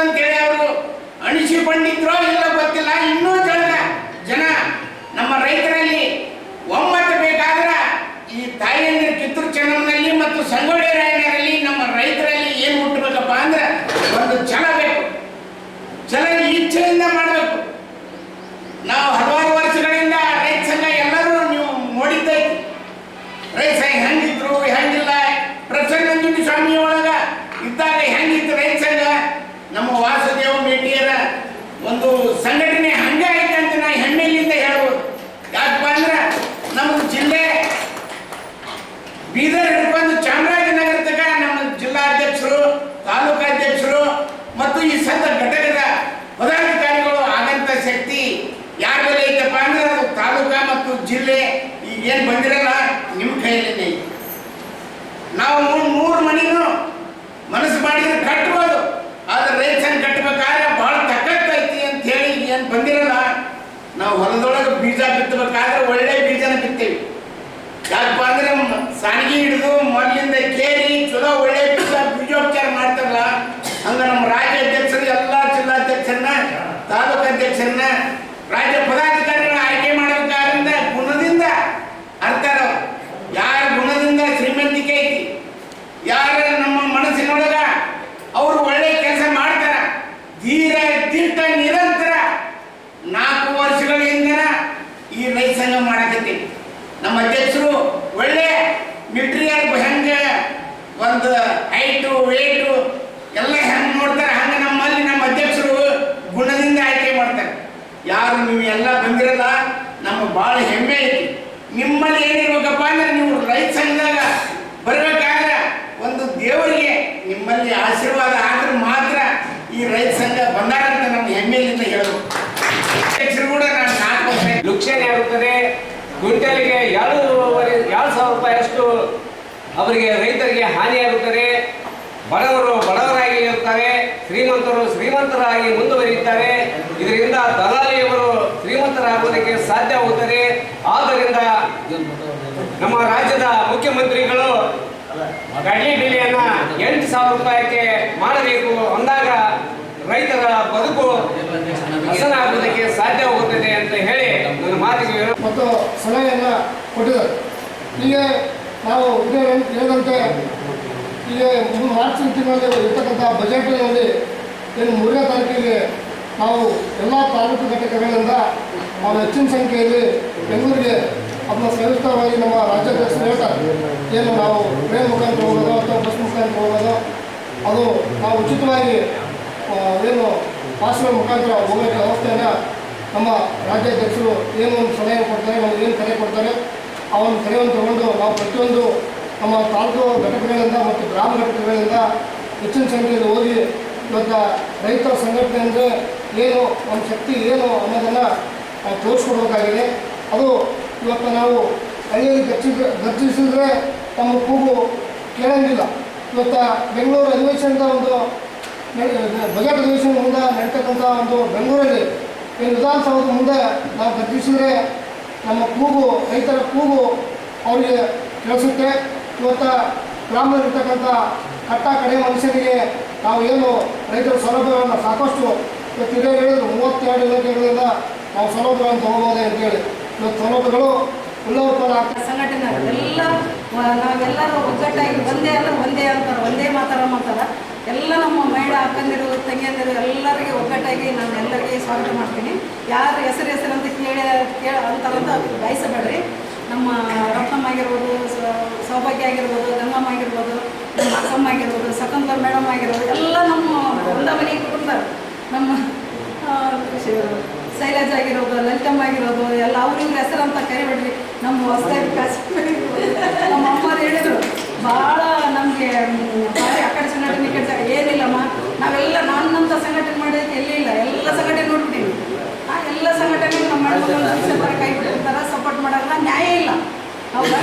ಅಂತೇಳಿ ಅವರು ಅಣಿಸಿಕೊಂಡಿದ್ರೋ ಇಲ್ಲ ಗೊತ್ತಿಲ್ಲ. ಇನ್ನೂ ಜನ ನಮ್ಮ ರೈತರಲ್ಲಿ ಒಮ್ಮತ ಬೇಕಾದ್ರೆ ಈ ತಾಯಿಯಂದ್ರ ಕಿತ್ತೂರು ಚೆನ್ನಮ್ಮನಲ್ಲಿ ಮತ್ತು ಸಂಗೊಳ್ಳಿ ರಾಯಣ್ಣರಲ್ಲಿ ನಮ್ಮ ರೈತರಲ್ಲಿ ಏನು ಹುಟ್ಟಬೇಕಪ್ಪ ಅಂದ್ರೆ ಒಂದು ಛಲ ಬೇಕು. ಛಲ ಇಚ್ಛೆಯಿಂದ ಮಾಡಬೇಕು. ನಾವು ಹಲವಾರು ವರ್ಷಗಳಿಂದ ರೈತ ಸಂಘ ಎಲ್ಲರೂ ನೀವು ನೋಡಿದ್ದೈತಿ. ರೈತ ಸಂಘ ಹೆಂಗಿದ್ರು ಹೆಂಗಿಲ್ಲ, ಪ್ರಸನ್ನ ಸ್ವಾಮಿ ಒಳಗ ಇದ್ದಾಗ ಹೆಂಗಿತ್ತು ರೈತ ಸಂಘ, ನಮ್ಮ ವಾಸುದೇವ ಮೇಟಿಯರ ಒಂದು ಸಂಘಟನೆ ಹಂಗೆ ಐತೆ ಅಂತ ನಾ ಹೆಮ್ಮೆಯಿಂದ ಹೇಳ್ಬೋದು. ಯಾಕಪ್ಪ ಅಂದ್ರೆ ನಮ್ಮ ಜಿಲ್ಲೆ ಬೀದರ್ ಹಿಡ್ಕೊಂಡು ಚಾಮರಾಜನಗರ ತನಕ ನಮ್ಮ ಜಿಲ್ಲಾಧ್ಯಕ್ಷರು, ತಾಲೂಕಾಧ್ಯಕ್ಷರು ಮತ್ತು ಈ ಸಂಘ ಘಟಕದ ಪದಾಧಿಕಾರಿಗಳು ಆಗಂತ ಶಕ್ತಿ ಯಾರ ಬಳಿ ಐತಪ್ಪ ಅಂದ್ರೆ ಅದು ತಾಲೂಕಾ ಮತ್ತು ಜಿಲ್ಲೆ ಈಗೇನು ಬಂದಿರಲ್ಲ ನಿಮ್ಮ ಕೈಯಲ್ಲೇ. ನಾವು 100 ಮನೆನೂ ಮನಸ್ಸು ಮಾಡಿದ್ರೆ ಕಟ್ಬೋದು, ಆದ್ರೆ ರೈತ ಸಂಘ ಕಟ್ಟಬೇಕಾದ್ರೆ ಬಹಳ ತಕ್ಕತ್ತೈತಿ ಅಂತ ಹೇಳಿ ಏನು ಬಂದಿರಲ್ಲ. ನಾವು ಹೊಲದೊಳಗೆ ಬೀಜ ಬಿತ್ತಬೇಕಾದ್ರೆ ಒಳ್ಳೆ ಬೀಜನ ಬಿತ್ತೇವಿ. ಯಾಕಪ್ಪ ಅಂದ್ರೆ ಸಾಣಿಗೆ ಹಿಡಿದು ಮೊದಲಿಂದ ಕೇರಿ ಚಲೋ ಒಳ್ಳೆ ಬೀಜೋಪಚಾರ ಮಾಡ್ತಾರಲ್ಲ, ಹಂಗ ನಮ್ಮ ರಾಜ್ಯ ಅಧ್ಯಕ್ಷರು ಎಲ್ಲ ಜಿಲ್ಲಾಧ್ಯಕ್ಷರನ್ನ, ತಾಲೂಕು ಅಧ್ಯಕ್ಷರನ್ನ, ರಾಜ್ಯ ಪದಾಧಿಕಾರಿಗಳನ್ನ ಆಯ್ಕೆ ಮಾಡಬೇಕಾದ್ರಿಂದ ಗುಣದಿಂದ ಅರ್ತಾರ. ಯಾರ ಗುಣದಿಂದ ಶ್ರೀಮಂತಿಕೆ ಐತಿ, ಯಾರ ನಮ್ಮ ಮನಸ್ಸಿನೊಳಗ ಅವರು ಒಳ್ಳೆ ಕೆಲಸ ಮಾಡ್ತಾರ, ಧೀರ ದಿಟ್ಟ ನಿರಂತರ 4 ವರ್ಷಗಳಿಂದ ಈ ರೈತ ಸಂಘ ಮಾಡಕತ್ತೀವಿ. ನಮ್ಮ ಅಧ್ಯಕ್ಷರು ಒಳ್ಳೆ ಮಿಲಿಟರಿಯರ್ ಹೆಂಗೆ ಒಂದು ಹೈಟು ವೇಟು ಎಲ್ಲ ಹೆಂಗೆ ನೋಡ್ತಾರೆ ಹಂಗೆ ನಮ್ಮಲ್ಲಿ ನಮ್ಮ ಅಧ್ಯಕ್ಷರು ಗುಣದಿಂದ ಆಯ್ಕೆ ಮಾಡ್ತಾರೆ. ಯಾರು ನೀವು ಎಲ್ಲ ಬಂದಿರಲ್ಲ, ನಮಗೆ ಭಾಳ ಹೆಮ್ಮೆ ಐತಿ. ನಿಮ್ಮಲ್ಲಿ ಏನಿರ್ಬೇಕಪ್ಪ ಅಂದ್ರೆ ನೀವು ರೈತ ಸಂಘದಾಗ ಬರಬೇಕಾದ್ರೆ ಒಂದು ದೇವರಿಗೆ ನಿಮ್ಮಲ್ಲಿ ಆಶೀರ್ವಾದ ಆದ್ರೆ ಮಾತ್ರ ಈ ರೈತ ಸಂಘ ಬಂದಾರಂತ ನಮ್ಮ ಹೆಮ್ಮೆಯಿಂದ ಹೇಳಬೇಕು. ಅಧ್ಯಕ್ಷರು ಕೂಡ ನಾನು 4 ವರ್ಷ ಲುಕ್ಷಣೆ ಆಗುತ್ತದೆ. ಕ್ವಿಂಟಲ್ಗೆ 2,000 ರೂಪಾಯಿ ಅಷ್ಟು ಅವರಿಗೆ ರೈತರಿಗೆ ಹಾನಿಯಾಗುತ್ತದೆ. ಬಡವರು ಬಡವರಾಗಿ ಇರುತ್ತಾರೆ, ಶ್ರೀಮಂತರು ಶ್ರೀಮಂತರಾಗಿ ಮುಂದುವರಿಯುತ್ತಾರೆ. ಇದರಿಂದ ದಲಾಲಿಯವರು ಶ್ರೀಮಂತರಾಗುವುದಕ್ಕೆ ಸಾಧ್ಯವಾಗುತ್ತದೆ. ಆದ್ದರಿಂದ ನಮ್ಮ ರಾಜ್ಯದ ಮುಖ್ಯಮಂತ್ರಿಗಳು ಕಡ್ಲಿ ಬೆಲೆಯನ್ನ 8,000 ರೂಪಾಯಿಗೆ ಮಾಡಬೇಕು ಅಂದಾಗ ರೈತರ ಬದುಕು ಹಸನಾಗುವುದಕ್ಕೆ ಸಾಧ್ಯವಾಗುತ್ತದೆ ಅಂತ ಹೇಳಿ ನನ್ನ ಮಾತಿಗೆ ಮತ್ತು ಸಲಹೆಯನ್ನು ಕೊಟ್ಟಿದ್ದಾರೆ. ಈಗ ನಾವು ಹೇಳಿದಂತೆ ಈಗ ಮಾರ್ಚ್ ತಿಂಗಳಲ್ಲಿ ಇರ್ತಕ್ಕಂಥ ಬಜೆಟ್ನಲ್ಲಿ ಏನು 3ನೇ ತಾರೀಕಿಗೆ ನಾವು ಎಲ್ಲ ತಾಲೂಕು ಘಟಕಗಳಿಂದ ನಾವು ಹೆಚ್ಚಿನ ಸಂಖ್ಯೆಯಲ್ಲಿ ಬೆಂಗಳೂರಿಗೆ ಅದನ್ನ ಸಂಯುಕ್ತವಾಗಿ ನಮ್ಮ ರಾಜ್ಯಾಧ್ಯಕ್ಷರು ಹೇಳ್ತಾರೆ. ಏನು ನಾವು ಟ್ರೈನ್ ಮುಖಾಂತರ ಹೋಗೋದು ಅಥವಾ ಬಸ್ ಮುಖಾಂತರ ಹೋಗೋದು, ಅದು ನಾವು ಉಚಿತವಾಗಿ ಏನು ಪಾಸ್ಗಳ ಮುಖಾಂತರ ಹೋಗೋಕ್ಕೆ ವ್ಯವಸ್ಥೆಯನ್ನು ನಮ್ಮ ರಾಜ್ಯಾಧ್ಯಕ್ಷರು ಏನು ಒಂದು ಸಲಹೆ ಕೊಡ್ತಾರೆ, ನಾವು ಏನು ಕರೆ ಕೊಡ್ತಾರೆ ಆ ಒಂದು ಕರೆಯನ್ನು ತಗೊಂಡು ನಾವು ಪ್ರತಿಯೊಂದು ನಮ್ಮ ತಾಲೂಕು ಘಟಕಗಳಿಂದ ಮತ್ತು ಗ್ರಾಮ ಘಟಕಗಳಿಂದ ಹೆಚ್ಚಿನ ಸಂಖ್ಯೆಯಲ್ಲಿ ಹೋಗಿ ಇವತ್ತು ರೈತರ ಸಂಘಟನೆ ಅಂದರೆ ಏನು, ನಮ್ಮ ಶಕ್ತಿ ಏನು ಅನ್ನೋದನ್ನು ನಾವು ತೋರಿಸ್ಕೊಡ್ಬೇಕಾಗಿದೆ. ಅದು ಇವತ್ತು ನಾವು ಹಳ್ಳಿಯಲ್ಲಿ ಗರ್ಜಿಸಿದ್ರೆ ನಮ್ಮ ಕೂಗು ಕೇಳಂಗಿಲ್ಲ. ಇವತ್ತು ಬೆಂಗಳೂರು ಅಧಿವೇಶನದ ಒಂದು ಬಜೆಟ್ ಅಧಿವೇಶನ ಮುಂದೆ ನಡೀತಕ್ಕಂಥ ಒಂದು ಬೆಂಗಳೂರಲ್ಲಿ ಈ ವಿಧಾನಸೌಧದ ಮುಂದೆ ನಾವು ಗರ್ಜಿಸಿದರೆ ನಮ್ಮ ಕೂಗು, ರೈತರ ಕೂಗು ಅವರಿಗೆ ಕೇಳಿಸುತ್ತೆ. ಇವತ್ತು ಗ್ರಾಮದಲ್ಲಿರ್ತಕ್ಕಂಥ ಕಟ್ಟ ಕಡೆ ಮನುಷ್ಯರಿಗೆ ನಾವು ಏನು ರೈತರ ಸೌಲಭ್ಯಗಳನ್ನು ಸಾಕಷ್ಟು ಇವತ್ತು ಇದೇ ಹೇಳಿದ್ರು 32 ಇಲಾಖೆಗಳಿಂದ ನಾವು ಸೌಲಭ್ಯಗಳನ್ನು ತಗೋಬೋದೇ ಅಂತೇಳಿ ಇವತ್ತು ಸೌಲಭ್ಯಗಳು ಉಲ್ಲವರ್ಪಣ ಸಂಘಟನೆ ಎಲ್ಲ ನಾವೆಲ್ಲರೂ ಒಗ್ಗಟ್ಟಾಗಿ ಒಂದೇ ಅಂದ್ರೆ ಒಂದೇ ಅಂತಾರೆ, ಒಂದೇ ಮಾತಾಡ್ತಾರೆ. ಎಲ್ಲ ನಮ್ಮ ಮಹಿಳಾ ಅಕ್ಕಂದಿರು ತಂಗಿಯಂದಿರು ಎಲ್ಲರಿಗೆ ಒಗ್ಗಟ್ಟಾಗಿ ನಾನು ಎಲ್ಲರಿಗೆ ಸ್ವಾಗತ ಮಾಡ್ತೀನಿ. ಯಾರು ಹೆಸರು ಅಂತ ಅಂತಾರಂತ ಬಯಸಬೇಡ್ರಿ. ನಮ್ಮ ರತ್ನಮ್ಮ ಆಗಿರ್ಬೋದು, ಸೌಭಾಗ್ಯ ಆಗಿರ್ಬೋದು, ಗಂಗಮ್ಮ ಆಗಿರ್ಬೋದು, ನಮ್ಮ ಅಕ್ಕಮ್ಮ ಆಗಿರ್ಬೋದು, ಸಕಂತ ಮೇಡಮ್ ಆಗಿರ್ಬೋದು, ಎಲ್ಲ ನಮ್ಮ ಒಂದ ಮನೆಗೆ ಕುಟುಂಬರು. ನಮ್ಮ ಶೈಲಜ್ ಆಗಿರೋದು, ಲಲಿತಮ್ಮ ಆಗಿರೋದು ಎಲ್ಲ ಅವ್ರಿಗೆ ಹೆಸರು ಅಂತ ಕರಿಬೇಡ್ರಿ. ನಮ್ಮ ಹೊಸದಾಗಿ ನಮ್ಮ ಅಮ್ಮರು ಹೇಳಿದರು ಭಾಳ ನಮಗೆ ಭಾರಿ ಆ ಕಡೆ ಸಂಘಟನೆ ಈ ಕಡೆ ಏನಿಲ್ಲಮ್ಮ, ನಾವೆಲ್ಲ ನನ್ನಂಥ ಸಂಘಟನೆ ಮಾಡೋದಕ್ಕೆ ಎಲ್ಲಿಲ್ಲ, ಎಲ್ಲ ಸಂಘಟನೆ ನೋಡ್ಬಿಟ್ಟಿವಿ. ಆ ಎಲ್ಲ ಸಂಘಟನೆ ನಮ್ಮ ಹೆಣ್ಮಕ್ಳು ಕೈ ಬಿಟ್ಟಿರ್ತಾರೆ, ಸಪೋರ್ಟ್ ಮಾಡೋಲ್ಲ, ನ್ಯಾಯ ಇಲ್ಲ. ಹೌದಾ?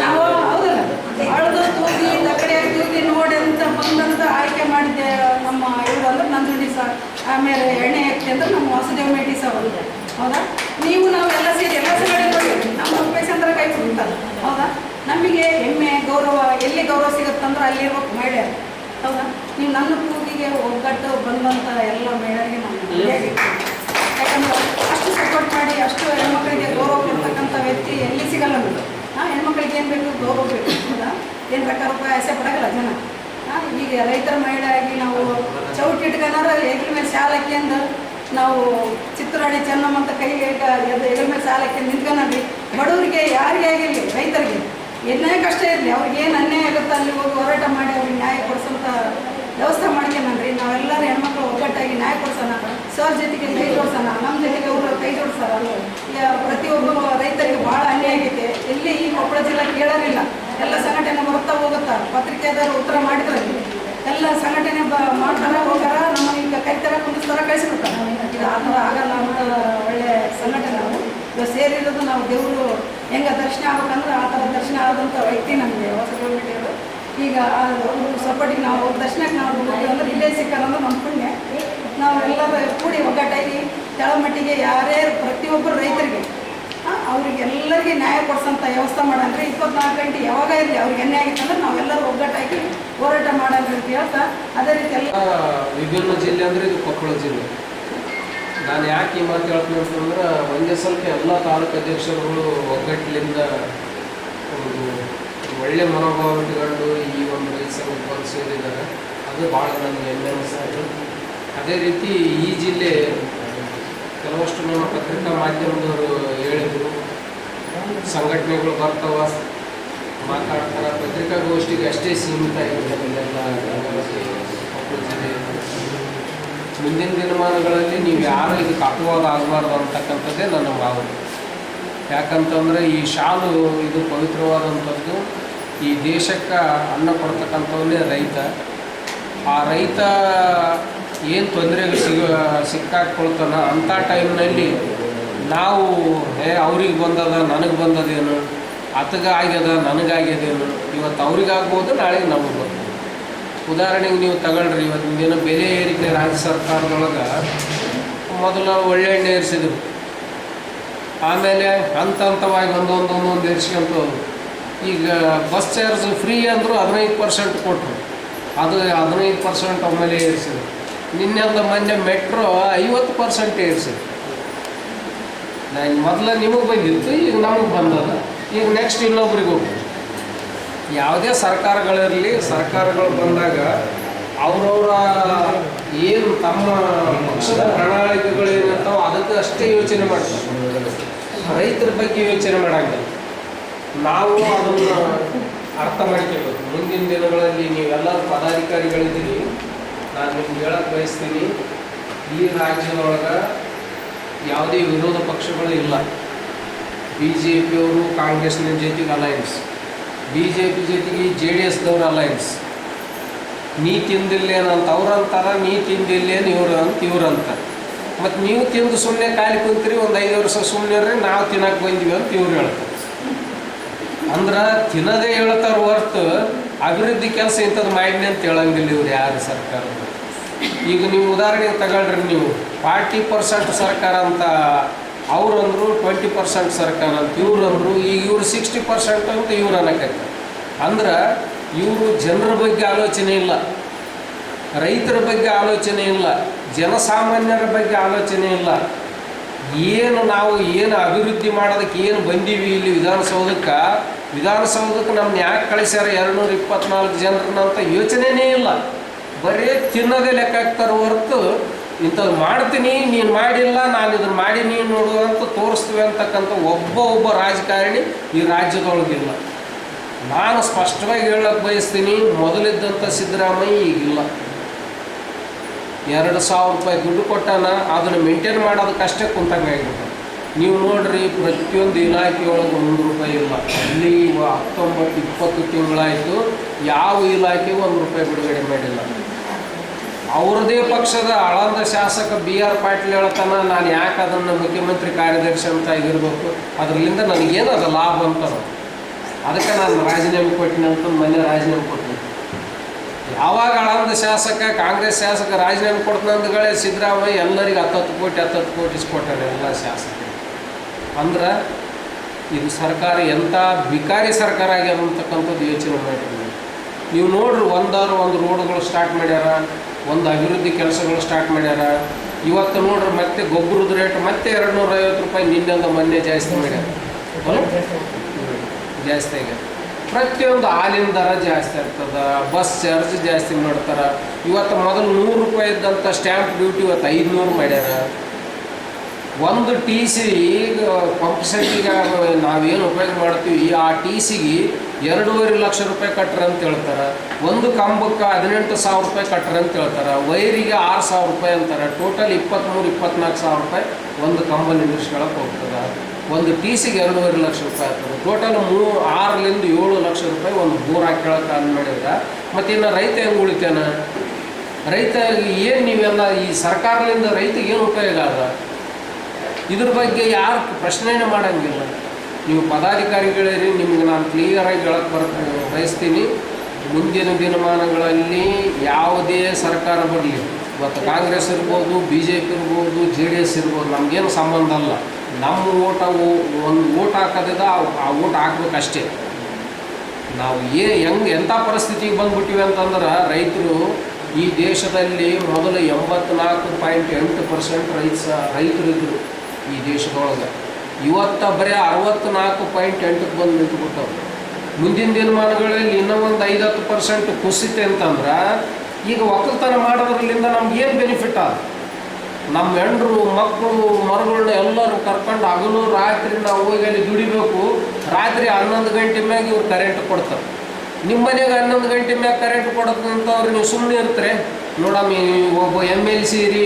ನಾವು ಹೌದಲ್ಲ ಅಳ್ದು ತೂಗಿ ದಕಡೆಯಾಗಿ ತೂಗಿ ನೋಡಿ ಅಂತ ಬಂದಂತ ಆಯ್ಕೆ ಮಾಡಿದ್ದೆ ನಮ್ಮ ಇವರು ಅಂದ್ರೆ ನಂಜುಂಡಿ ಸರ್, ಆಮೇಲೆ ಎಣ್ಣೆ ಹಾಕಿ ಅಂದ್ರೆ ನಮ್ಮ ವಾಸುದೇವ ಮೇಟಿ ಸರ್. ಹೌದಾ? ನೀವು ನಾವೆಲ್ಲ ಸೇರಿ ಎಲ್ಲ ಸಂಘಟನೆ ನೋಡಿ ನಮ್ಮ ಉಪೇಕ್ಷಂದ್ರೆ ಕೈ ಬಿಡ್ತಾರೆ. ಹೌದಾ? ನಮಗೆ ಹೆಮ್ಮೆ ಗೌರವ ಎಲ್ಲಿ ಗೌರವ ಸಿಗುತ್ತಂದ್ರೆ ಅಲ್ಲಿ ಇರ್ಬೇಕು ಮಹಿಳೆಯರು. ಹೌದಾ? ನೀವು ನನ್ನ ಕೂಗಿಗೆ ಒಟ್ಟಿಗೆ ಒಗ್ಗಟ್ಟು ಬಂದಂಥ ಎಲ್ಲ ಮಹಿಳೆಯರಿಗೆ ನಾನು ಹೇಗಿರ್ತೀನಿ. ಯಾಕಂದ್ರೆ ಅಷ್ಟು ಸಪೋರ್ಟ್ ಮಾಡಿ ಅಷ್ಟು ಹೆಣ್ಮಕ್ಳಿಗೆ ಗೌರವ ಕೊಡ್ತಕ್ಕಂಥ ವ್ಯಕ್ತಿ ಎಲ್ಲಿ ಸಿಗಲ್ಲ ನಮಗೆ. ಹೆಣ್ಮಕ್ಳಿಗೆ ಏನು ಬೇಕು ಗೌರವ ಬೇಕು, ಹೌದಾ? ಏನು ಬೇಕಾದ್ರೂ ರೂಪಾಯಿ ಆಸೆ ಪಡೋಲ್ಲ ಜನ. ಈಗ ರೈತರ ಮಹಿಳೆಯಾಗಿ ನಾವು ಚೌಟಿ ಇಟ್ಕೊಂಡ್ರೆ ಹೆಗಲ ಮೇಲೆ ಶಾಲೆ ಹಾಕ್ಯಂದು ನಾವು ಚಿತ್ರಹಳ್ಳಿ ಚೆನ್ನಮ್ಮ ಅಂತ ಕೈಗೆ ಹೆಗಲ ಮೇಲೆ ಶಾಲೆ ಹಾಕ್ಯಂದು ನಿಂತ್ಕೊಂಡ್ರಿ. ಬಡವರಿಗೆ ಯಾರಿಗೆ ಆಗಿರಲಿ, ರೈತರಿಗೆ ಏನೇ ಕಷ್ಟ ಇರಲಿ, ಅವ್ರಿಗೆ ಏನು ಅನ್ಯಾಯ ಆಗುತ್ತೆ ಅಲ್ಲಿ ಹೋಗಿ ಹೋರಾಟ ಮಾಡಿ ಅವ್ರಿಗೆ ನ್ಯಾಯ ಕೊಡಿಸೋಂಥ ವ್ಯವಸ್ಥೆ ಮಾಡ್ಕೊಂಡ್ರಿ. ನಾವೆಲ್ಲರೂ ಹೆಣ್ಮಕ್ಳು ಒಗ್ಗಟ್ಟಾಗಿ ನ್ಯಾಯ ಕೊಡ್ಸೋಣ, ಸರ್ ಜೊತೆಗೆ ಕೈ ಜೋಡಿಸೋಣ, ನಮ್ಮ ಜೊತೆಗೆ ಅವರು ಕೈ ಜೋಡಿಸೋಣ. ಪ್ರತಿಯೊಬ್ಬ ರೈತರಿಗೆ ಭಾಳ ಅನ್ಯಾಯ ಆಗೈತೆ. ಎಲ್ಲಿ ಈ ಕೊಪ್ಪಳ ಜಿಲ್ಲೆ ಕೇಳೋರಿಲ್ಲ, ಎಲ್ಲ ಸಂಘಟನೆ ಬರ್ತಾ ಹೋಗುತ್ತಾ. ಪತ್ರಿಕೆದಾರರು ಉತ್ತರ ಮಾಡಿದ್ರೆ ಎಲ್ಲ ಸಂಘಟನೆ ಮಾಡ್ತಾರ ಹೋಗಾರ, ನಮ್ಮ ಈಗ ಕೈತರ ಕುಂದಿಸ್ತಾರ ಕಳಿಸ್ಬಿಡ್ತಾರೆ. ಇದು ಆ ಥರ ಆಗಲ್ಲ ಅನ್ನೋ ಒಳ್ಳೆ ಸಂಘಟನೆ. ನಾವು ಇವಾಗ ಸೇರಿರೋದು ನಾವು ದೇವರು ಹೆಂಗೆ ದರ್ಶನ ಆಗ್ಬೇಕಂದ್ರೆ ಆ ಥರ ದರ್ಶನ ಆದಂಥ ವ್ಯಕ್ತಿ ನಮಗೆ ಹೊಸ ಗೌರ್ಮೆಂಟಿಯವರು. ಈಗ ಅವರು ಸಪೋರ್ಟಿಗೆ ನಾವು ದರ್ಶನಕ್ಕೆ ನಾವು ಅಂದ್ರೆ ಇಲ್ಲೇ ಸಿಕ್ಕಾರಂದ್ರೆ ನಮ್ಮ ಪುಣ್ಯ. ನಾವು ಎಲ್ಲರೂ ಕೂಡಿ ಒಗ್ಗಟ್ಟಾಗಿ ಕೆಳಮಟ್ಟಿಗೆ ಯಾರ್ಯಾರು ಪ್ರತಿಯೊಬ್ಬರು ರೈತರಿಗೆ ಅವ್ರಿಗೆಲ್ಲರಿಗೆ ನ್ಯಾಯ ಕೊಡ್ಸೋಂಥ ವ್ಯವಸ್ಥೆ ಮಾಡಂದ್ರೆ 24 ಗಂಟೆ ಯಾವಾಗ ಇರಲಿ ಅವ್ರಿಗೆ ಅನ್ಯಾಯ ಆಗಿತ್ತು ಅಂದ್ರೆ ನಾವೆಲ್ಲರೂ ಒಗ್ಗಟ್ಟಾಗಿ ಹೋರಾಟ ಮಾಡಂದ್ರೆ ಅಂತ ಹೇಳ್ತಾ, ಅದೇ ರೀತಿ ಎಲ್ಲ ವಿಭಿನ್ನ ಜಿಲ್ಲೆ ಅಂದರೆ ಇದು ಕೊಪ್ಪಳ ಜಿಲ್ಲೆ. ನಾನು ಯಾಕೆ ಈ ಮಾತು ಹೇಳ್ತೀನಿ ಅಂತಂದ್ರೆ ಒಂದೇ ಸ್ವಲ್ಪ ಎಲ್ಲ ತಾಲೂಕು ಅಧ್ಯಕ್ಷರುಗಳು ಒಗ್ಗಟ್ಟಿನಿಂದ ಒಂದು ಒಳ್ಳೆ ಮನೋಭಾವ ಇಟ್ಕೊಂಡು ಈ ಒಂದು ರೈತ ಸಂಘಕ್ಕೆ ಬಂದು ಸೇರಿದ್ದಾರೆ. ಅದು ಭಾಳ ನನಗೆ ಹೆಮ್ಮೆ ಅನಿಸ್ತು. ಅದೇ ರೀತಿ ಈ ಜಿಲ್ಲೆ ಕೆಲವಷ್ಟು ನಮ್ಮ ಪತ್ರಿಕಾ ಮಾಧ್ಯಮದವರು ಹೇಳಿದರು, ಸಂಘಟನೆಗಳು ಬರ್ತಾವ ಮಾತಾಡ್ತಾರೆ, ಪತ್ರಿಕಾಗೋಷ್ಠಿಗೆ ಅಷ್ಟೇ ಸೀಮಿತ ಆಗಿರ್ತದೆ ಎಲ್ಲ ಕೊಪ್ಪಳ ಜಿಲ್ಲೆ. ಮುಂದಿನ ದಿನಮಾನಗಳಲ್ಲಿ ನೀವು ಯಾರು ಇದಕ್ಕೆ ಅಪವಾದ ಆಗಬಾರ್ದು ಅಂತಕ್ಕಂಥದ್ದೇ ನನ್ನ ಭಾವನೆ. ಯಾಕಂತಂದರೆ ಈ ಶಾಲು ಇದು ಪವಿತ್ರವಾದಂಥದ್ದು. ಈ ದೇಶಕ್ಕೆ ಅನ್ನ ಕೊಡ್ತಕ್ಕಂಥವನ್ನೇ ರೈತ. ಆ ರೈತ ಏನು ತೊಂದರೆಗೆ ಸಿಕ್ಕಾಕೊಳ್ತಾನ ಅಂಥ ಟೈಮ್ನಲ್ಲಿ ನಾವು ಅವ್ರಿಗೆ ಬಂದದ ನನಗೆ ಬಂದದೇನು, ಆತಗೆ ಆಗ್ಯದ ನನಗಾಗ್ಯದೇನು, ಇವತ್ತು ಅವ್ರಿಗಾಗ್ಬೋದು ನಾಳೆಗೆ ನಮಗೆ ಬರ್ತದೆ. ಉದಾಹರಣೆಗೆ ನೀವು ತಗೊಳ್ರಿ, ಇವತ್ತಿನ ದಿನ ಬೆಲೆ ಏರಿಕೆ ರಾಜ್ಯ ಸರ್ಕಾರದೊಳಗೆ ಮೊದಲು ಒಳ್ಳೆ ಎಣ್ಣೆ ಏರಿಸಿದ್ರು, ಆಮೇಲೆ ಹಂತ ಹಂತವಾಗಿ ಒಂದೊಂದು ಏರಿಸ್ಕೊಂತ ಈಗ ಬಸ್ ಚಾರ್ಜ್ ಫ್ರೀ ಅಂದರು 15% ಕೊಟ್ಟರು, ಅದು 15% ಆಮೇಲೆ ಏರಿಸಿದ್ರು. ನಿನ್ನೆಲ್ಲ ಮೊನ್ನೆ ಮೆಟ್ರೋ 50% ಏರಿಸಿದ್ರು. ನಾನು ಮೊದಲು ನಿಮಗೆ ಬಂದಿತ್ತು, ಈಗ ನಮಗೆ ಬಂದದ, ಈಗ ನೆಕ್ಸ್ಟ್ ಇನ್ನೊಬ್ರಿಗೆ ಹೋಗ್ಬೋದು. ಯಾವುದೇ ಸರ್ಕಾರಗಳಿರಲಿ, ಸರ್ಕಾರಗಳು ಬಂದಾಗ ಅವರವರ ಏನು ತಮ್ಮ ಪಕ್ಷದ ಪ್ರಣಾಳಿಕೆಗಳು ಏನಿರ್ತಾವೆ ಅದಕ್ಕೆ ಅಷ್ಟೇ ಯೋಚನೆ ಮಾಡ್ತಾರೆ, ರೈತರ ಬಗ್ಗೆ ಯೋಚನೆ ಮಾಡೋಂಗಿಲ್ಲ. ನಾವು ಅದನ್ನು ಅರ್ಥ ಮಾಡ್ಕೋಬೇಕು. ಮುಂದಿನ ದಿನಗಳಲ್ಲಿ ನೀವೆಲ್ಲರೂ ಪದಾಧಿಕಾರಿಗಳಿದ್ದೀರಿ, ನಾನು ನಿಮ್ಗೆ ಹೇಳಕ್ಕೆ ಬಯಸ್ತೀನಿ, ಈ ರಾಜ್ಯದೊಳಗೆ ಯಾವುದೇ ವಿರೋಧ ಪಕ್ಷಗಳು ಇಲ್ಲ. BJP ಅವರು ಕಾಂಗ್ರೆಸ್ನ ಜೊತೆಗೆ ಅಲಯನ್ಸ್, BJP ಜೊತೆಗೆ JDSದವ್ರ ಅಲಯನ್ಸ್. ನೀ ತಿಂದಿಲ್ಲೇನಂತ ಅವ್ರಂತಾರ, ನೀ ತಿಂದಿಲ್ಲೇನು ಇವ್ರಂತಾರೆ. ಮತ್ತು ನೀವು ತಿಂದು ಸುಮ್ಮನೆ ಖಾಲಿ ಕುಂತೀರಿ, ಒಂದು 5 ವರ್ಷ ಸುಮ್ಮನೆ ಇರ್ರಿ, ನಾವು ತಿನ್ನಕ್ಕೆ ಬಂದೀವಿ ಅಂತ ಇವ್ರು ಹೇಳ್ತಾರೆ. ಅಂದ್ರೆ ತಿನ್ನೋದೇ ಹೇಳ್ತಾರೆ ಹೊರ್ತು ಅಭಿವೃದ್ಧಿ ಕೆಲಸ ಇಂಥದ್ದು ಮಾಡಿನಿ ಅಂತ ಹೇಳಂಗಿಲ್ಲ ಇವ್ರು ಯಾರು ಸರ್ಕಾರ. ಈಗ ನೀವು ಉದಾಹರಣೆಗೆ ತಗೊಳ್ರಿ, ನೀವು 40% ಸರ್ಕಾರ ಅಂತ ಅವ್ರಂದ್ರು, 20% ಸರ್ಕಾರ ಅಂತ ಇವ್ರಂದ್ರು, ಈಗ ಇವ್ರು 60% ಅಂತ ಇವ್ರು ಅನ್ನಕೈತೆ. ಅಂದ್ರೆ ಇವರು ಜನರ ಬಗ್ಗೆ ಆಲೋಚನೆ ಇಲ್ಲ, ರೈತರ ಬಗ್ಗೆ ಆಲೋಚನೆ ಇಲ್ಲ, ಜನಸಾಮಾನ್ಯರ ಬಗ್ಗೆ ಆಲೋಚನೆ ಇಲ್ಲ. ನಾವು ಏನು ಅಭಿವೃದ್ಧಿ ಮಾಡೋದಕ್ಕೆ ಏನು ಬಂದೀವಿ ಇಲ್ಲಿ ವಿಧಾನಸೌಧಕ್ಕೆ ನಮ್ಮನ್ನ ಯಾಕೆ ಕಳಿಸ್ಯಾರ 224 ಜನರನ್ನಂತ ಯೋಚನೆಯೇ ಇಲ್ಲ. ಬರೀ ತಿನ್ನೋದೇ ಲೆಕ್ಕ ಹಾಕ್ತಾರೆ ಹೊರತು ಇಂಥದ್ದು ಮಾಡ್ತೀನಿ ನೀನು ಮಾಡಿಲ್ಲ, ನಾನು ಇದನ್ನು ಮಾಡೀನಿ ನೋಡು ಅಂತ ತೋರಿಸ್ತೀವಿ ಅಂತಕ್ಕಂಥ ಒಬ್ಬ ರಾಜಕಾರಣಿ ಈ ರಾಜ್ಯದೊಳಗಿಲ್ಲ. ನಾನು ಸ್ಪಷ್ಟವಾಗಿ ಹೇಳಕ್ಕೆ ಬಯಸ್ತೀನಿ, ಮೊದಲಿದ್ದಂಥ ಸಿದ್ದರಾಮಯ್ಯ ಈಗಿಲ್ಲ. 2,000 ರೂಪಾಯಿ ದುಡ್ಡು ಕೊಟ್ಟಾನ, ಅದನ್ನು ಮೇಂಟೈನ್ ಮಾಡೋದಕ್ಕಷ್ಟೇ ಕುಂತಂಗೆ ಆಗಿಬಿಟ್ಟು. ನೀವು ನೋಡ್ರಿ, ಪ್ರತಿಯೊಂದು ಇಲಾಖೆಯೊಳಗೆ 1 ರೂಪಾಯಿ ಇಲ್ಲ. ಅಲ್ಲಿ 19-20 ತಿಂಗಳಾಯಿತು, ಯಾವ ಇಲಾಖೆಗೂ 1 ರೂಪಾಯಿ ಬಿಡುಗಡೆ ಮಾಡಿಲ್ಲ. ಅವ್ರದ್ದೇ ಪಕ್ಷದ ಆಳಂದ ಶಾಸಕ BR ಪಾಟೀಲ್ ಹೇಳ್ತಾನೆ, ನಾನು ಯಾಕೆ ಅದನ್ನು ಮುಖ್ಯಮಂತ್ರಿ ಕಾರ್ಯದರ್ಶಿ ಅಂತ ಆಗಿರ್ಬೇಕು, ಅದರಿಂದ ನನಗೇನು ಅದು ಲಾಭ ಅಂತಾರೆ. ಅದಕ್ಕೆ ನಾನು ರಾಜೀನಾಮೆ ಕೊಟ್ಟಿನಿ ಅಂತ ಮೊನ್ನೆ ರಾಜೀನಾಮೆ ಕೊಡ್ತೀನಿ. ಯಾವಾಗ ಆಳಂದ ಶಾಸಕ ಕಾಂಗ್ರೆಸ್ ಶಾಸಕ ರಾಜೀನಾಮೆ ಕೊಡ್ತಂದಗಳೇ ಸಿದ್ದರಾಮಯ್ಯ ಎಲ್ಲರಿಗೆ 10 ಕೋಟಿ ಇಸ್ಕೊಟ್ಟಾರೆ ಎಲ್ಲ ಶಾಸಕರು. ಅಂದ್ರೆ ಇದು ಸರ್ಕಾರ ಎಂಥ ಬಿಕಾರಿ ಸರ್ಕಾರ ಆಗ್ಯದ ಅಂತಕ್ಕಂಥದ್ದು ಯೋಚನೆ ಮಾಡಿದ್ವಿ. ನೀವು ನೋಡ್ರಿ, ಒಂದು ರೋಡ್ಗಳು ಸ್ಟಾರ್ಟ್ ಮಾಡ್ಯಾರ, ಒಂದು ಅಭಿವೃದ್ಧಿ ಕೆಲಸಗಳು ಸ್ಟಾರ್ಟ್ ಮಾಡ್ಯಾರ. ಇವತ್ತು ನೋಡ್ರಿ ಮತ್ತೆ ಗೊಬ್ಬರದ ರೇಟ್ ಮತ್ತೆ 250 ರೂಪಾಯಿ ನಿನ್ನೆಂದ ಮೊನ್ನೆ ಜಾಸ್ತಿ ಮಾಡ್ಯಾರ. ಜಾಸ್ತಿ ಆಗ್ಯದ. ಪ್ರತಿಯೊಂದು ಹಾಲಿನ ದರ ಜಾಸ್ತಿ ಆಗ್ತದೆ, ಬಸ್ ಚಾರ್ಜ್ ಜಾಸ್ತಿ ಮಾಡ್ತಾರೆ. ಇವತ್ತು ಮೊದಲು 100 ರೂಪಾಯಿ ಇದ್ದಂಥ ಸ್ಟ್ಯಾಂಪ್ ಡ್ಯೂಟಿ ಇವತ್ತು 500 ಮಾಡ್ಯಾರ. ಒಂದು ಟಿ ಸಿ ಈಗ ಪಂಪ್ ಸೆಟ್ಟಿಗೆ ನಾವೇನು ಉಪಯೋಗ ಮಾಡ್ತೀವಿ ಆ ಟಿ ಸಿಗೆ 2.5 ಲಕ್ಷ ರೂಪಾಯಿ ಕಟ್ಟ್ರಿ ಅಂತ ಹೇಳ್ತಾರೆ. ಒಂದು ಕಂಬಕ್ಕೆ 18,000 ರೂಪಾಯಿ ಕಟ್ಟ್ರಿ ಅಂತ ಹೇಳ್ತಾರೆ. ವೈರಿಗೆ 6,000 ರೂಪಾಯಿ ಅಂತಾರೆ. ಟೋಟಲ್ 23-24 ಸಾವಿರ ರೂಪಾಯಿ ಒಂದು ಕಂಬ ನಿಂದಿರ್ಸ್ಕೊಳಕ್ಕೆ ಹೋಗ್ತದೆ. ಒಂದು ಟಿ ಸಿಗೆ 2.5 ಲಕ್ಷ ರೂಪಾಯಿ ಆಗ್ತದೆ. ಟೋಟಲ್ 6-7 ಲಕ್ಷ ರೂಪಾಯಿ ಒಂದು ಬೋರ್ ಹಾಕ್ಯಳಕ್ಕೆ ಅಂದ್ ಮಾಡಿದ್ರೆ ಮತ್ತು ಇನ್ನು ರೈತ ಹೆಂಗೆ ಉಳಿತಾನ? ರೈತ ಏನು ನೀವೆಲ್ಲ ಈ ಸರ್ಕಾರದಿಂದ ರೈತಿಗೆ ಏನು ಉಪಯೋಗ ಅದ? ಇದ್ರ ಬಗ್ಗೆ ಯಾರು ಪ್ರಶ್ನೆನೇ ಮಾಡೋಂಗಿಲ್ಲ. ನೀವು ಪದಾಧಿಕಾರಿಗಳಿರಿ, ನಿಮ್ಗೆ ನಾನು ಕ್ಲಿಯರಾಗಿ ಹೇಳಕ್ಕೆ ಬಯಸ್ತೀನಿ. ಮುಂದಿನ ದಿನಮಾನಗಳಲ್ಲಿ ಯಾವುದೇ ಸರ್ಕಾರ ಬರಲಿ, ಇವತ್ತು ಕಾಂಗ್ರೆಸ್ ಇರ್ಬೋದು, BJP ಇರ್ಬೋದು, JDS ಇರ್ಬೋದು, ನಮಗೇನು ಸಂಬಂಧ ಅಲ್ಲ. ನಮ್ಮ ಒಂದು ಓಟ್ ಹಾಕೋದಿದೆ, ಆ ಓಟ್ ಹಾಕ್ಬೇಕಷ್ಟೇ. ನಾವು ಎಂಥ ಪರಿಸ್ಥಿತಿಗೆ ಬಂದ್ಬಿಟ್ಟಿವಿ ಅಂತಂದ್ರೆ ರೈತರು ಈ ದೇಶದಲ್ಲಿ ಮೊದಲು 84.8% ರೈತರಿದ್ದರು ಈ ದೇಶದೊಳಗೆ. ಇವತ್ತು ಬರೀ 64.8ಕ್ಕೆ ಬಂದು ನಿಂತುಬಿಟ್ಟವು. ಮುಂದಿನ ದಿನಮಾನಗಳಲ್ಲಿ ಇನ್ನೂ ಒಂದು 5-10% ಕುಸಿತೆ ಅಂತಂದ್ರೆ ಈಗ ಒಕ್ಕಲ್ತನ ಮಾಡೋದ್ರಲ್ಲಿಂದ ನಮ್ಗೇನು ಬೆನಿಫಿಟ್ ಆದ? ನಮ್ಮ ಹೆಂಡ್ರು ಮಕ್ಕಳು ಮರುಗಳನ್ನ ಎಲ್ಲರೂ ಕರ್ಕೊಂಡು ಹಗಲು ರಾತ್ರಿ ನಾವು ಹೋಗಿ ಅಲ್ಲಿ ದುಡಿಬೇಕು. ರಾತ್ರಿ 11 ಗಂಟೆ ಮ್ಯಾಗ ಇವ್ರು ಕರೆಂಟ್ ಕೊಡ್ತಾರೆ. ನಿಮ್ಮ ಮನೆಗೆ 11 ಗಂಟೆ ಮ್ಯಾಗ ಕರೆಂಟ್ ಕೊಡೋದಂತವ್ರು ನೀವು ಸುಮ್ಮನೆ ಇರ್ತಾರೆ? ನೋಡಮ್ಮ, ಒಬ್ಬ MLC ಇರಿ,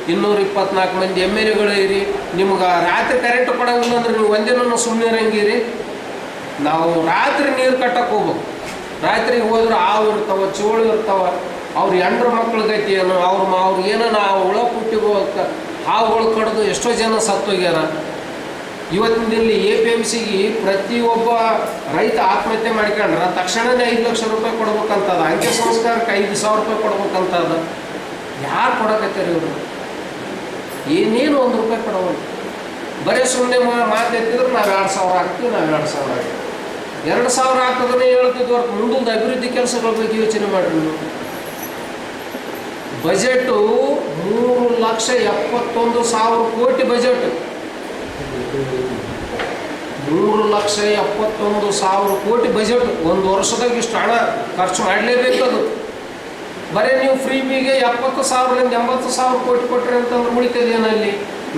224 ಮಂದಿ MLAಗಳು ಇರಿ, ನಿಮ್ಗೆ ರಾತ್ರಿ ಕರೆಂಟ್ ಕೊಡೋಂಗಿಲ್ಲ ಅಂದ್ರೆ ನೀವು ಒಂದಿನ ಸುಮ್ಮನೆ ಇರಂಗಿರಿ. ನಾವು ರಾತ್ರಿ ನೀರು ಕಟ್ಟಕ್ಕೆ ಹೋಗ್ಬೇಕು. ರಾತ್ರಿ ಹೋದ್ರೆ ಹಾವು ಇರ್ತಾವೆ, ಚೋಳು ಇರ್ತಾವೆ. ಅವ್ರ ಹೆಂಡ್ರ ಮಕ್ಳ ಗತಿ ಏನು? ಅವ್ರು ಏನೋ ನಾವು ಹುಳ ಪುಟ್ಟಿಗೆ ಹಾವುಗಳು ಕಡ್ದು ಎಷ್ಟೋ ಜನ ಸತ್ತೋಗ್ಯಾರ. ಇವತ್ತಿನ ದಿನ APMCಗೆ ಪ್ರತಿಯೊಬ್ಬ ರೈತ ಆತ್ಮಹತ್ಯೆ ಮಾಡ್ಕೊಂಡ್ರೆ ತಕ್ಷಣವೇ 5 ಲಕ್ಷ ರೂಪಾಯಿ ಕೊಡ್ಬೇಕಂತದ. ಅಂತ್ಯ ಸಂಸ್ಕಾರಕ್ಕೆ 5,000 ರೂಪಾಯಿ ಕೊಡ್ಬೇಕಂತದ. ಯಾರು ಕೊಡಕತ್ತಾರೆ ಇವರು? ಏನೇನು 1 ರೂಪಾಯಿ ಕೊಡೋಲ್ಲ. ಬರೀ ಸುಮ್ಮನೆ ಮಾತು ಎತ್ತಿದ್ರೆ ನಾವು 2,000 ಹಾಕ್ತೀವಿ, ನಾವು 2,000 ಹಾಕ್ತೀವಿ. 2,000 ಹಾಕೋದನ್ನೇ ಹೇಳ್ತಿದ್ವಿ. ಅವ್ರ ಮುಂದೊಂದು ಅಭಿವೃದ್ಧಿ ಕೆಲಸಗಳ ಬಗ್ಗೆ ಯೋಚನೆ ಮಾಡಿರಿ ನೀವು. ಬಜೆಟು 3,71,000 ಕೋಟಿ ಬಜೆಟ್. 3,71,000 ಕೋಟಿ ಬಜೆಟ್. ಒಂದು ವರ್ಷದಾಗ ಇಷ್ಟು ಹಣ ಖರ್ಚು ಮಾಡಲೇಬೇಕದು. ಬರೀ ನೀವು ಫ್ರೀ ಬಿಗೆ 70,000ರಿಂದ 80,000 ಕೋಟಿ ಕೊಟ್ಟರೆ ಅಂತಂದ್ರೆ ಉಳಿತದೆ ಏನಲ್ಲಿ?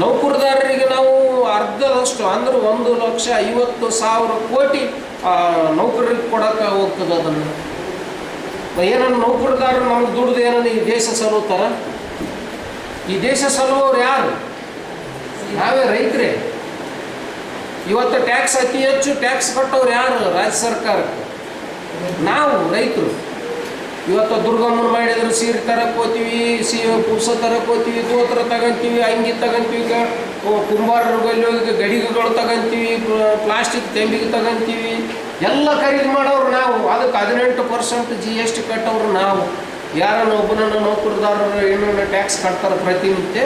ನೌಕರದಾರರಿಗೆ ನಾವು ಅರ್ಧದಷ್ಟು ಅಂದ್ರೆ 1,50,000 ಕೋಟಿ ನೌಕರರಿಗೆ ಕೊಡೋಕೆ ಹೋಗ್ತದೆ. ಅದನ್ನು ಏನನ್ನು ನೌಕರದಾರರು ನಮ್ಗೆ ದುಡ್ದು ಏನನ್ನು ಈ ದೇಶ ಸಲುತ್ತಾರೆ? ಈ ದೇಶ ಸಲುವವ್ರು ಯಾರು? ನಾವೇ ರೈತರೇ. ಇವತ್ತು ಟ್ಯಾಕ್ಸ್ ಅತಿ ಹೆಚ್ಚು ಟ್ಯಾಕ್ಸ್ ಕಟ್ಟೋರು ಯಾರು? ರಾಜ್ಯ ಸರ್ಕಾರಕ್ಕೆ. ನಾವು ರೈತರು. ಇವತ್ತು ದುರ್ಗಮ್ಮನ ಮಾಡಿದ್ರೆ ಸೀರೆ ತರಕ್ಕೆ ಹೋಗ್ತೀವಿ, ಪುರುಷ ತರಕ್ಕೆ ಹೋಗ್ತೀವಿ, ದೋತ್ರ ತಗೊಂತೀವಿ, ಅಂಗಿ ತಗೊಂತೀವಿ, ಕುಂಬಾರರಲ್ಲಿ ಗಡಿಗೆಗಳು ತಗೊಂತೀವಿ, ಪ್ಲಾಸ್ಟಿಕ್ ತೆಂಬಿಗೆ ತಗೊಂತೀವಿ. ಎಲ್ಲ ಖರೀದಿ ಮಾಡೋರು ನಾವು. ಅದಕ್ಕೆ 18% GST ಕಟ್ಟೋರು ನಾವು. ಯಾರನ್ನ ಒಬ್ಬನನ್ನು ನೌಕರದಾರರು ಏನೇನು ಟ್ಯಾಕ್ಸ್ ಕಟ್ತಾರೆ ಪ್ರತಿನಿತ್ಯ.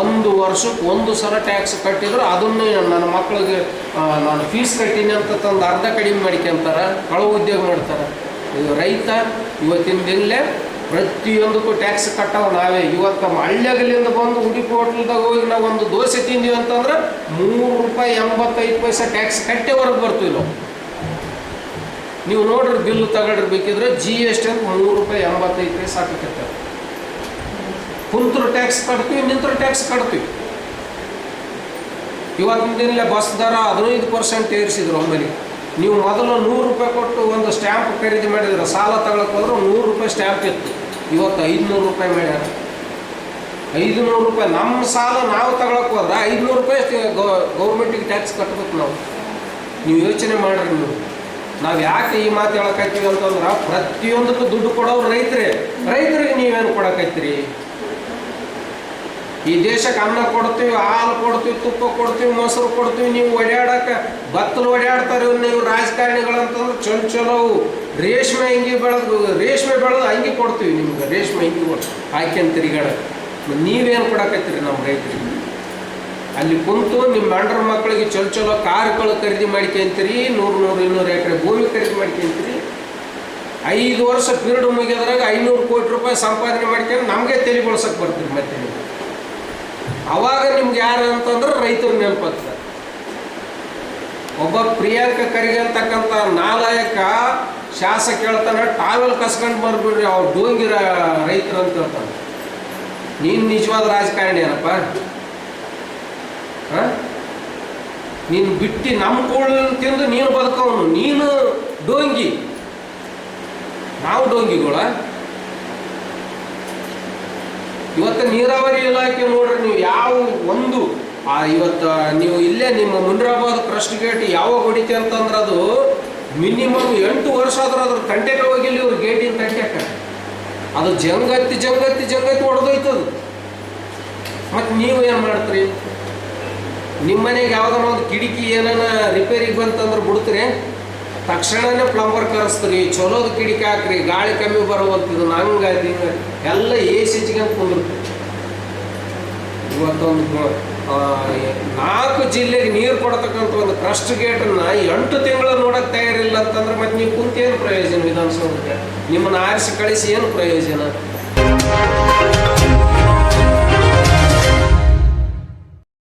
1 ವರ್ಷಕ್ಕೆ 1 ಸಲ ಟ್ಯಾಕ್ಸ್ ಕಟ್ಟಿದ್ರು ಅದನ್ನು ನನ್ನ ಮಕ್ಕಳಿಗೆ ನಾನು ಫೀಸ್ ಕಟ್ಟೀನಿ ಅಂತ ತಂದು ಅರ್ಧ ಕಡಿಮೆ ಮಾಡ್ಕೊಂತಾರೆ, ಕಳವು ಉದ್ಯೋಗ ಮಾಡ್ತಾರೆ. ರೈತ ಇವತ್ತಿನ ದಿನಲೇ ಪ್ರತಿಯೊಂದಕ್ಕೂ ಟ್ಯಾಕ್ಸ್ ಕಟ್ಟವು ನಾವೇ. ಇವತ್ತು ಹಳ್ಳಿಗಲಿಂದ ಬಂದು ಉಡುಪಿ ಹೋಟ್ಲ್ದಾಗ ಹೋಗಿ ನಾವು ಒಂದು ದೋಸೆ ತಿಂದೀವಿ ಅಂತಂದ್ರೆ ₹3.85 ಟ್ಯಾಕ್ಸ್ ಕಟ್ಟೆ ಹೊರಗೆ ಬರ್ತೀವಿ ನಾವು. ನೀವು ನೋಡ್ರಿ ಬಿಲ್ಲು ತಗೊಂಡಿರ್ಬೇಕಿದ್ರೆ GST ಅಂತ ₹3.85 ಹಾಕಕ್ಕೆ. ಕುಂತರು ಟ್ಯಾಕ್ಸ್ ಕಟ್ತೀವಿ, ನಿಂತರು ಟ್ಯಾಕ್ಸ್ ಕಟ್ತೀವಿ. ಇವತ್ತಿನ ದಿನಲೇ ಬಸ್ ದರ 15% ಏರಿಸಿದ್ರು ಒಮ್ಮೆಲೆ. ನೀವು ಮೊದಲು 100 ರೂಪಾಯಿ ಕೊಟ್ಟು ಒಂದು ಸ್ಟ್ಯಾಂಪ್ ಖರೀದಿ ಮಾಡಿದ್ರೆ ಸಾಲ ತಗೊಳಕ್ಕೆ ಹೋದ್ರೆ 100 ರೂಪಾಯಿ ಸ್ಟ್ಯಾಂಪ್ ಇತ್ತು. ಇವತ್ತು 500 ರೂಪಾಯಿ ಮಾಡ್ಯಾರ. 500 ರೂಪಾಯಿ ನಮ್ಮ ಸಾಲ ನಾವು ತಗೊಳಕ್ಕೆ ಹೋದ್ರೆ 500 ರೂಪಾಯಿ ಗೌರ್ಮೆಂಟಿಗೆ ಟ್ಯಾಕ್ಸ್ ಕಟ್ಬೇಕು ನಾವು. ನೀವು ಯೋಚನೆ ಮಾಡಿರಿ. ನಾವು ಯಾಕೆ ಈ ಮಾತು ಹೇಳಕತ್ತೀವಿ ಅಂತಂದ್ರೆ ಪ್ರತಿಯೊಂದಕ್ಕೂ ದುಡ್ಡು ಕೊಡೋರು ರೈತರೇ. ರೈತರಿಗೆ ನೀವೇನು ಕೊಡಕತ್ತೀರಿ? ಈ ದೇಶಕ್ಕೆ ಅನ್ನ ಕೊಡ್ತೀವಿ, ಹಾಲು ಕೊಡ್ತೀವಿ, ತುಪ್ಪ ಕೊಡ್ತೀವಿ, ಮೊಸರು ಕೊಡ್ತೀವಿ. ನೀವು ಓಡಾಡಕ್ಕೆ ಬತ್ತಲು ಓಡಾಡ್ತಾರೆ ನೀವು ರಾಜಕಾರಣಿಗಳಂತಂದ್ರೆ ಚಲೋ ರೇಷ್ಮೆ ಅಂಗಿ ಬೆಳೆದು ಅಂಗಿ ಕೊಡ್ತೀವಿ ನಿಮ್ಗೆ. ರೇಷ್ಮೆ ಅಂಗಿಗಳು ಹಾಕ್ಯಂತ ತಿರುಗಾಡಕ್ಕೆ ನೀವೇನು ಕೊಡಕತ್ತೀರಿ ನಮ್ಮ ರೈತರಿಗೆ? ಅಲ್ಲಿ ಕುಂತು ನಿಮ್ಮ ಹೆಂಡ್ರ ಮಕ್ಕಳಿಗೆ ಚಲೋ ಕಾರುಗಳು ಖರೀದಿ ಮಾಡ್ಕೊಂತೀರಿ, 100-200 ಎಕರೆ ಭೂಮಿ ಖರೀದಿ ಮಾಡ್ಕೊಂತೀರಿ. 5 ವರ್ಷ ಪೀರಿಯಡ್ ಮುಗಿಯೋದ್ರಾಗ 500 ಕೋಟಿ ರೂಪಾಯಿ ಸಂಪಾದನೆ ಮಾಡ್ಕೊಂಡು ನಮಗೆ ತಲೆ ಬಳಸಕ್ಕೆ ಬರ್ತೀವಿ ಮತ್ತೆ ನೀವು. ಅವಾಗ ನಿಮ್ಗೆ ಯಾರು ಅಂತಂದ್ರೆ ರೈತರು ನೆನಪಾಗ್ತಾರೆ. ಒಬ್ಬ ಪ್ರಿಯಾಂಕ ಖರ್ಗೆ ಅಂತಕ್ಕಂಥ ನಾಲಾಯಕ ಶಾಸಕ ಹೇಳ್ತಾನೆ, ಟಾವೆಲ್ ಕಸ್ಕೊಂಡು ಬರ್ಬಿಡ್ರಿ ಅವ್ರು ಡೋಂಗಿ ರೈತರು ಅಂತ ಹೇಳ್ತಾನೆ. ನೀನು ನಿಜವಾದ ರಾಜಕಾರಣಿ ಏನಪ್ಪ? ನೀನು ಬಿಟ್ಟು ನಮ್ಮ ಕೂಳು ತಿಂದು ನೀನು ಬದುಕವನು, ನೀನು ಡೋಂಗಿ, ನಾವು ಡೋಂಗಿಗಳ. ಇವತ್ತು ನೀರಾವರಿ ಇಲಾಖೆ ನೋಡ್ರಿ, ನೀವು ಯಾವ ಒಂದು ಇವತ್ತು ನೀವು ಇಲ್ಲೇ ನಿಮ್ಮ ಮುನ್ರಾಬಾದ್ ಕ್ರಸ್ಟ್ ಗೇಟ್ ಯಾವಾಗ ಹೊಡಿತೆ ಅಂತಂದ್ರೆ ಅದು ಮಿನಿಮಮ್ 8 ವರ್ಷ ಆದ್ರೆ ಅದ್ರ ತಂಟೆಗೆ ಹೋಗಿಲ್ಲ ಇವ್ರು ಗೇಟಿನ ತಂಟೆಕ. ಅದು ಜಂಗತ್ತಿ ಹೊಡೆದೋಯ್ತದು. ಮತ್ತು ನೀವು ಏನು ಮಾಡ್ತೀರಿ? ನಿಮ್ಮ ಮನೆಗೆ ಯಾವ್ದಾರ ಒಂದು ಕಿಟಕಿ ಏನಾನ ರಿಪೇರಿಗೆ ಬಂತಂದ್ರೆ ಬಿಡ್ತೀರಿ, ತಕ್ಷಣನೇ ಪ್ಲಂಬರ್ ಕರೆಸ್ತೀರಿ, ಚಲೋದು ಕಿಟಕಿ ಹಾಕ್ರಿ, ಗಾಳಿ ಕಮ್ಮಿ ಬರುವಂಥದ್ದು, ಹಂಗಾಯ್ತು ಹಿಂಗೆ ಎಲ್ಲ ಏಸಿಜ್ಗೆ ಕುಂದಿರ್ತೀವಿ. ಇವತ್ತೊಂದು 4 ಜಿಲ್ಲೆಗೆ ನೀರು ಕೊಡ್ತಕ್ಕಂಥ ಒಂದು ಕ್ರಸ್ಟ್ ಗೇಟನ್ನು 8 ತಿಂಗಳು ನೋಡೋಕೆ ತಯಾರಿಲ್ಲ ಅಂತಂದ್ರೆ ಮತ್ತೆ ನೀವು ಕುಂತ ಏನು ಪ್ರಯೋಜನ? ವಿಧಾನಸೌಧಕ್ಕೆ ನಿಮ್ಮನ್ನು ಆರಿಸಿ ಕಳಿಸಿ ಏನು ಪ್ರಯೋಜನ?